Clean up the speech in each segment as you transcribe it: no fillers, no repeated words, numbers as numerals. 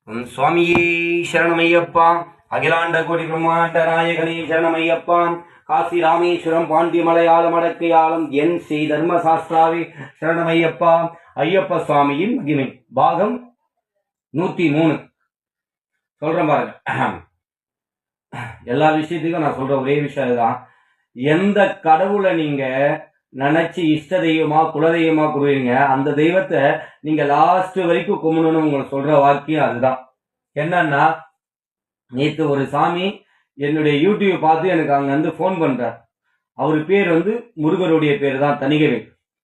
சுவாமியே சரணமையப்பா. அகிலாண்ட கோடி பிரம்மாண்ட நாயகனே சரணமையப்பா. காசி ராமேஸ்வரம் பாண்டி மலையாளம் அடக்கையாளம் என் ஸ்ரீ தர்மசாஸ்திராவே சரணமையப்பா. ஐயப்ப சுவாமியின் மகிமை பாகம் 103 சொல்றேன் பாருங்க. எல்லா விஷயத்துக்கும் நான் சொல்ற ஒரே விஷயம் தான், எந்த கடவுளை நீங்க நினைச்சு இஷ்ட தெய்வமா குலதெய்வமா குடுவீங்க, அந்த தெய்வத்தை நீங்க லாஸ்ட் வரைக்கும் கும்பிடணும்னு உங்களுக்கு சொல்ற வாக்கியம் அதுதான். என்னன்னா, நேற்று ஒரு சாமி என்னுடைய யூடியூப் பார்த்து எனக்கு அங்க வந்து போன் பண்றார். அவர் பேர் வந்து முருகருடைய பேர் தான், தணிகவே.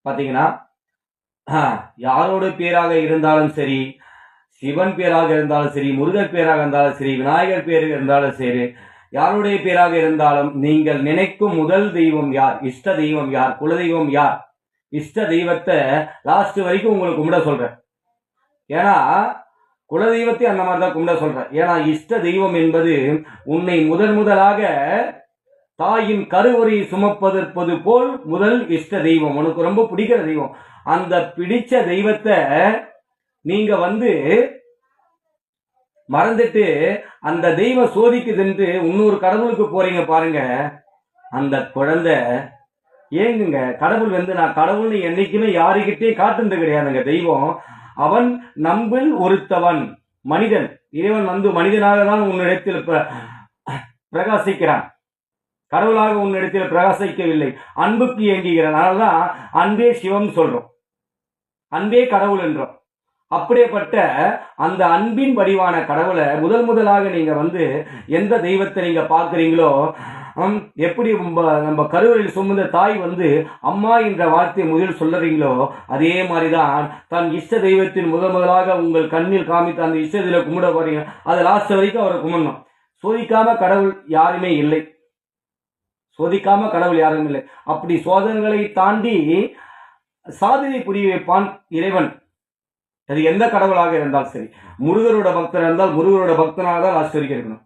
பாத்தீங்கன்னா, யாரோட பேராக இருந்தாலும் சரி, சிவன் பேராக இருந்தாலும் சரி, முருகர் பேராக இருந்தாலும் சரி, விநாயகர் பேர் இருந்தாலும் சரி, யாருடைய பேராக இருந்தாலும் நீங்கள் நினைக்கும் முதல் தெய்வம் யார், இஷ்ட தெய்வம் யார், குலதெய்வம் யார், இஷ்ட தெய்வத்தை லாஸ்ட் வரைக்கும் உங்களுக்கு கும்பிட சொல்றேன். ஏன்னா குலதெய்வத்தை அந்த மாதிரி தான் கும்பிட சொல்றேன். ஏன்னா இஷ்ட தெய்வம் என்பது உன்னை முதலாக தாயின் கருவறை சுமப்பதற்பது போல் முதல் இஷ்ட தெய்வம், உனக்கு ரொம்ப பிடிக்கிற தெய்வம். அந்த பிடிச்ச தெய்வத்தை நீங்க வந்து மறந்துட்டு அந்த தெய்வம் சோதிக்குதுன்ட்டு இன்னொரு கடவுளுக்கு போறீங்க பாருங்க, அந்த குழந்தை ஏங்குங்க. கடவுள் வந்து நான் கடவுள்னு என்னைக்குமே யாருக்கிட்டே காட்டுறது கிடையாதுங்க. தெய்வம் அவன் நம்பில் ஒருத்தவன் மனிதன். இறைவன் வந்து மனிதனாக தான் உன்னிடத்தில் பிரகாசிக்கிறான், கடவுளாக உன்னிடத்தில் பிரகாசிக்கவில்லை. அன்புக்கு இயங்குகிறான். அதனால்தான் அன்பே சிவம் சொல்றோம், அன்பே கடவுள் என்றோம். அப்படியேப்பட்ட அந்த அன்பின் வடிவான கடவுளை முதலாக நீங்க வந்து எந்த தெய்வத்தை நீங்க பாக்குறீங்களோ, எப்படி நம்ம கருவறையில் சுமந்த தாய் வந்து அம்மா என்ற வார்த்தையை முதலில் சொல்லுறீங்களோ, அதே மாதிரிதான் தன் இஷ்ட தெய்வத்தின் முதலாக உங்கள் கண்ணில் காமித்த அந்த இஷ்ட தெய்வத்தை கும்பிட போறீங்க. அது லாஸ்ட் வரைக்கும் அவரை கும்பிடணும். சோதிக்காம கடவுள் யாருமே இல்லை, சோதிக்காம கடவுள் யாருமே இல்லை. அப்படி சோதனைகளை தாண்டி சாதனை புரிய வைப்பான் இறைவன். அது எந்த கடவுளாக இருந்தாலும் சரி. முருகரோட பக்தனாக இருந்தால் முருகரோட பக்தனாக தான் லாஸ்ட் வரைக்கும் இருக்கணும்.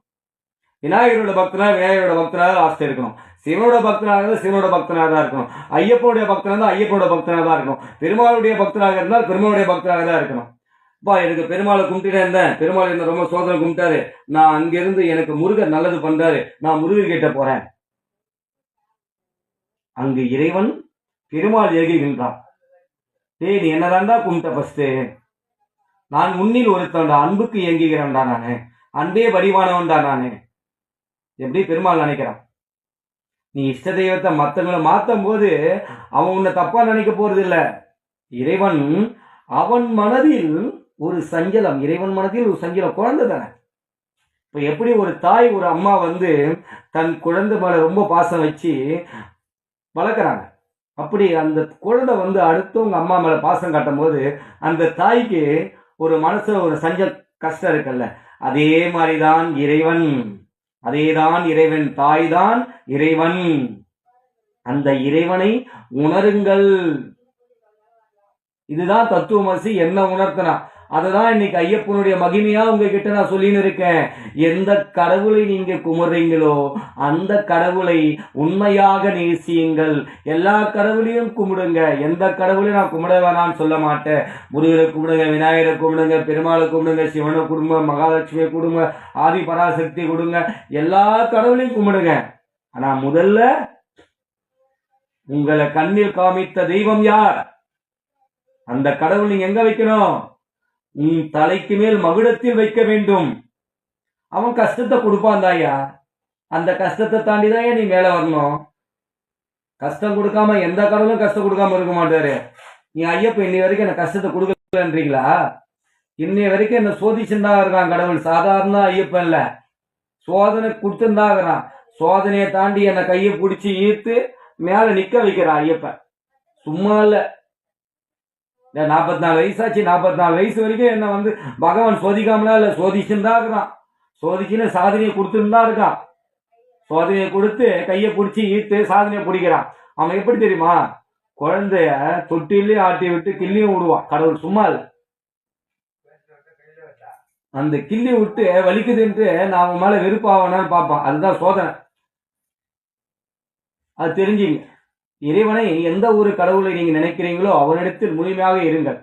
விநாயகரோட பக்தனாக விநாயகரோட பக்தனாக லாஸ்ட் இருக்கணும். சிவனோட பக்தனாக இருந்தால் சிவனோட பக்தனாக தான் இருக்கணும். ஐயப்பனுடைய பக்தனாக இருந்தால் ஐயப்பனோட பக்தனாக தான் இருக்கணும். பெருமாளுடைய பக்தனாக இருந்தால் பெருமாளுடைய பக்தனாக தான் இருக்கணும். எனக்கு பெருமாளை கும்பிட்டுட்டே இருந்தேன், பெருமாள் என்ன ரொம்ப சோதனை கும்பிட்டாரு, நான் அங்கிருந்து எனக்கு முருகர் நல்லது பண்றாரு, நான் முருகர் கிட்ட போறேன். அங்கு இறைவன் பெருமாள் ஏகுகின்றான். நீ என்னதான்டா கும்பிட்ட ஃபர்ஸ்ட், நான் முன்னில் ஒருத்தன்டா, அன்புக்கு இயங்குகிறேன்டா நானு, அன்பே வடிவானவன்டா நானு. எப்படி பெருமாள் நினைக்கிறான். நீ இஷ்ட தெய்வத்தை மற்றவங்களை மாற்றும் போது அவன் உன்னை தப்பா நினைக்க போறது இல்லை. இறைவன் அவன் மனதில் ஒரு சஞ்சலம், இறைவன் மனதில் ஒரு சஞ்சலம். குழந்தை தானே. இப்ப எப்படி ஒரு தாய் ஒரு அம்மா வந்து தன் குழந்தை மேல ரொம்ப பாசம் வச்சு வளர்க்குறாங்க, அப்படி அந்த குழந்தை வந்து அடுத்தவங்க அம்மா மேல பாசம் காட்டும் போது அந்த தாய்க்கு ஒரு மனசுல ஒரு கஷ்டம் இருக்குல்ல. அதே மாதிரிதான் இறைவன், அதேதான் இறைவன், தாய் தான் இறைவன். அந்த இறைவனை உணருங்கள். இதுதான் தத்துவமசி என்ன உணர்த்தினா. அதுதான் இன்னைக்கு ஐயப்பனுடைய மகிமையா உங்ககிட்ட நான் சொல்லின்னு இருக்கேன். எந்த கடவுளை நீங்க கும்பிடுறீங்களோ அந்த கடவுளை உண்மையாக நேசியுங்கள். எல்லா கடவுளையும் கும்பிடுங்க. எந்த கடவுளையும் நான் கும்பிட வேணாம்னு சொல்ல மாட்டேன். முருகரை கும்பிடுங்க, விநாயகரை கும்பிடுங்க, பெருமாளை கும்பிடுங்க, சிவனை குடும்ப, மகாலட்சுமியை குடும்ப, ஆதி பராசக்தி கொடுங்க, எல்லா கடவுளையும் கும்பிடுங்க. ஆனா முதல்ல உங்களை கண்ணில் காமித்த தெய்வம் யார், அந்த கடவுள் நீங்க எங்க வைக்கணும்? உன் தலைக்கு மேல் மகுடத்தில் வைக்க வேண்டும். அவன் கஷ்டத்தை கொடுப்பான் தாயா, அந்த கஷ்டத்தை தாண்டிதான் நீ மேல வரணும். கஷ்டம் கொடுக்காம எந்த கடவுளும் கஷ்டம் கொடுக்காம இருக்க மாட்டாரு. நீ ஐயப்ப இன்னை வரைக்கும் என்ன கஷ்டத்தை கொடுக்கலன்றீங்களா? இன்னைய வரைக்கும் என்ன சோதிச்சுருந்தா இருக்கான் கடவுள். சாதாரண ஐயப்பன் இல்ல, சோதனை கொடுத்துருந்தா இருக்கிறான். சோதனையை தாண்டி என்னை கையை பிடிச்சி ஈர்த்து மேல நிக்க வைக்கிறான் ஐயப்பன். சும்மா இல்ல. 44 வயசாச்சு, 44 வயசு வரைக்கும் என்ன வந்து பகவான் சோதிக்காமலா இல்ல, சோதிச்சுருந்தா இருக்கிறான். சோதிச்சுன்னு சாதனையை கொடுத்துருந்தா இருக்கான். சோதனையை கொடுத்து கையை பிடிச்சி ஈர்த்து சாதனையை பிடிக்கிறான். அவன் எப்படி தெரியுமா? குழந்தைய தொட்டிலையும் ஆட்டி விட்டு கிள்ளியும் விடுவான் கடவுள். சும்மா இல்ல, அந்த கிள்ளி விட்டு வலிக்குதுன்ட்டு நான் அவன் மேல வெறுப்பாவனான்னு பார்ப்பான். அதுதான் சோதனை. அது தெரிஞ்சுங்க. இறைவனை எந்த ஒரு கடவுளை நீங்க நினைக்கிறீங்களோ அவனிடத்தில் முழுமையாக இருங்கள்.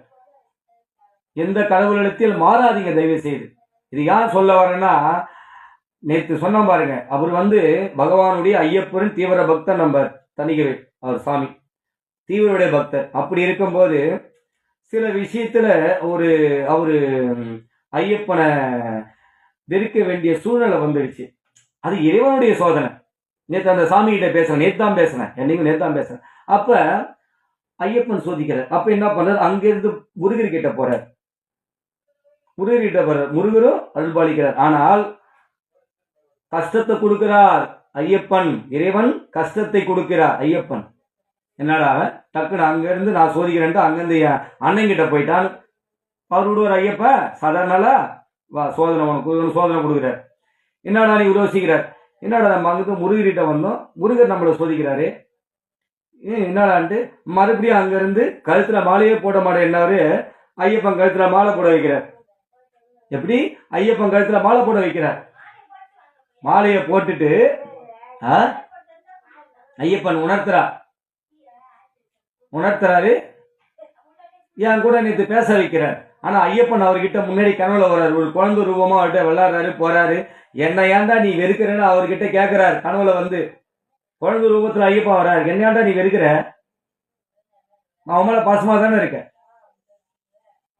எந்த கடவுளிடத்தில் மாறாதீங்க தயவு செய்து. இது யார் சொல்ல வரேன்னா, நேற்று சொன்னோம் பாருங்க, அவர் வந்து பகவானுடைய ஐயப்பரின் தீவிர பக்தர். நம்ம தணிகை அவர் சாமி தீவிரடைய பக்தர். அப்படி இருக்கும்போது சில விஷயத்துல ஒரு அவரு ஐயப்பனை வெறுக்க வேண்டிய சூழ்நிலை வந்துடுச்சு. அது இறைவனுடைய சோதனை. நேற்று அந்த சாமி கிட்ட பேசுறேன், நேத்தான் பேசுறேன், என்னைக்கும் நேத்தான் பேசுறேன். அப்ப ஐயப்பன் சோதிக்கிறார். அப்ப என்ன பண்றாரு, அங்கிருந்து முருகர் கிட்ட போறார். முருகர் கிட்ட போறார். முருகரும் அருள்பாலிக்கிறார். ஆனால் கஷ்டத்தை கொடுக்கிறார் ஐயப்பன். இறைவன் கஷ்டத்தை கொடுக்கிறார் ஐயப்பன். என்னடா டக்குன்னு அங்க இருந்து நான் சோதிக்கிறேன்ட்டு அங்கிருந்து அண்ணன் கிட்ட போயிட்டான். அவர் விடுவார் ஐயப்ப சாதாரண வா சோதனை உனக்கு சோதனை கொடுக்குறார். என்னடா நீ யோசிக்கிறார், என்னடா நம்ம அங்கிருந்து முருகர்கிட்ட வந்தோம், முருகர் நம்மளை சோதிக்கிறாரு, என்னடான்ட்டு மறுபடியும் அங்கிருந்து கழுத்துல மாலையே போட மாட்டேன் என்னாரு ஐயப்பன் கழுத்துல மாலை போட வைக்கிறார். எப்படி ஐயப்பன் கழுத்துல மாலை போட வைக்கிறார். மாலையை போட்டுட்டு ஐயப்பன் உணர்த்துறாரு. என் கூட நேற்று பேச வைக்கிறார். ஆனா ஐயப்பன் அவர்கிட்ட முன்னாடி கனவுல வர்றாரு. ஒரு குழந்தை ரூபமா அவர்கிட்ட விளையாடுறாரு, போறாரு. என்ன ஏன்டா நீ வெறுக்கிறேன்னு அவர்கிட்ட கேட்கிறாரு. கனவுல வந்து குழந்தை ரூபத்துல ஐயப்பன் வர்றாரு. என்னையாண்டா நீ வெறுக்கிற, நான் உன் மேல பாசமா தானே இருக்கேன்.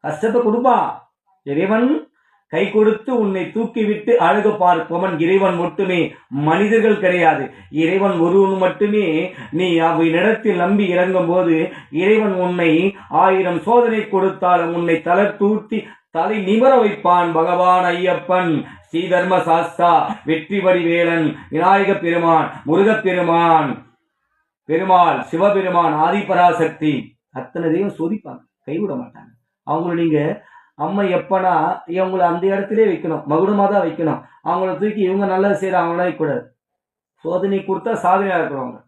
கஷ்டத்தை கொடுப்பான் இறைவன். கை கொடுத்து உன்னை தூக்கிவிட்டு அழகு பார்ப்பவன் இறைவன் மட்டுமே, மனிதர்கள் கிடையாது. இறைவன் ஒருவன் மட்டுமே. நீ அவ்விடத்தில் நம்பி இறங்கும் போது இறைவன் உன்னை 1000 சோதனை கொடுத்தாலும் உன்னை தளர்த்தூட்டி தலை நிமர வைப்பான் பகவான் ஐயப்பன். ஸ்ரீதர்ம சாஸ்தா, வெற்றி வடிவேலன், விநாயக பெருமான், முருகப்பெருமான், பெருமாள், சிவபெருமான், ஆதிபராசக்தி, அத்தனை தெய்வம் சோதிப்பாங்க, கைவிட மாட்டாங்க. அவங்கள நீங்க அம்மா எப்பனா இவங்களை அந்த இடத்துல வைக்கணும், மகுடமா தான் வைக்கணும். அவங்கள தூக்கி இவங்க நல்லது செய்யற அவங்களா கூடாது. சோதனை கொடுத்தா சாதனையா இருக்கிறவங்க.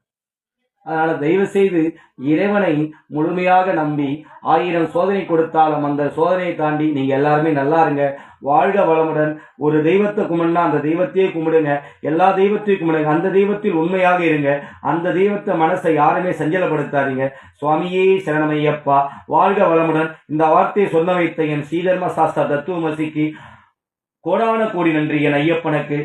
அதனால தயவு செய்து இறைவனை முழுமையாக நம்பி 1000 சோதனை கொடுத்தாலும் அந்த சோதனையை தாண்டி நீங்க எல்லாருமே நல்லா இருங்க, வாழ்க வளமுடன். ஒரு தெய்வத்தை கும்பிடுனா அந்த தெய்வத்தையே கும்பிடுங்க, எல்லா தெய்வத்தையும் கும்பிடுங்க, அந்த தெய்வத்தில் உண்மையாக இருங்க. அந்த தெய்வத்தை மனசை யாருமே சஞ்சலப்படுத்தாதீங்க. சுவாமியே சரணமையப்பா, வாழ்க வளமுடன். இந்த வார்த்தையை சொன்ன வைத்த என் ஸ்ரீதர்ம சாஸ்திர தத்துவமசிக்கு கோடான கோடி நன்றி. என் ஐயப்பனுக்கு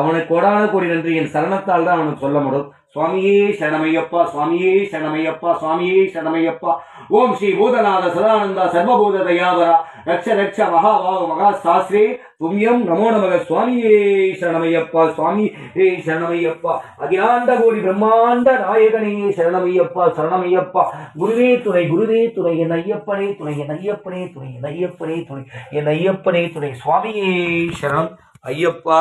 அவனுக்கு கோடான கோடி நன்றி. என் சரணத்தால் தான் அவனுக்கு சொல்ல முடியும். சுவாமியே சரணமையப்பா, சுவாமியே சரணமையப்பா, சுவாமியே சரணமையப்பா. ஓம் ஸ்ரீ பூதநாத சதானந்தா சர்வபூத தயாவரா ரக்ஷ ரக்ஷ மகாபாவ மகா சாஸ்திரே தும்யம் நமோ நமக. சுவாமியே சரணமையப்பா, சுவாமியே சரணமையப்பா. அகிலாண்ட கோடி பிரம்மாண்ட நாயகனே சரணமையப்பா, சரணமையப்பா. குருவே துணை, குருவே துணை, என் ஐயப்பனே துணை, என் ஐயப்பனே துணை, என் ஐயப்பனே துணை, என் ஐயப்பனே துணை. சுவாமியே சரணம் ஐயப்பா.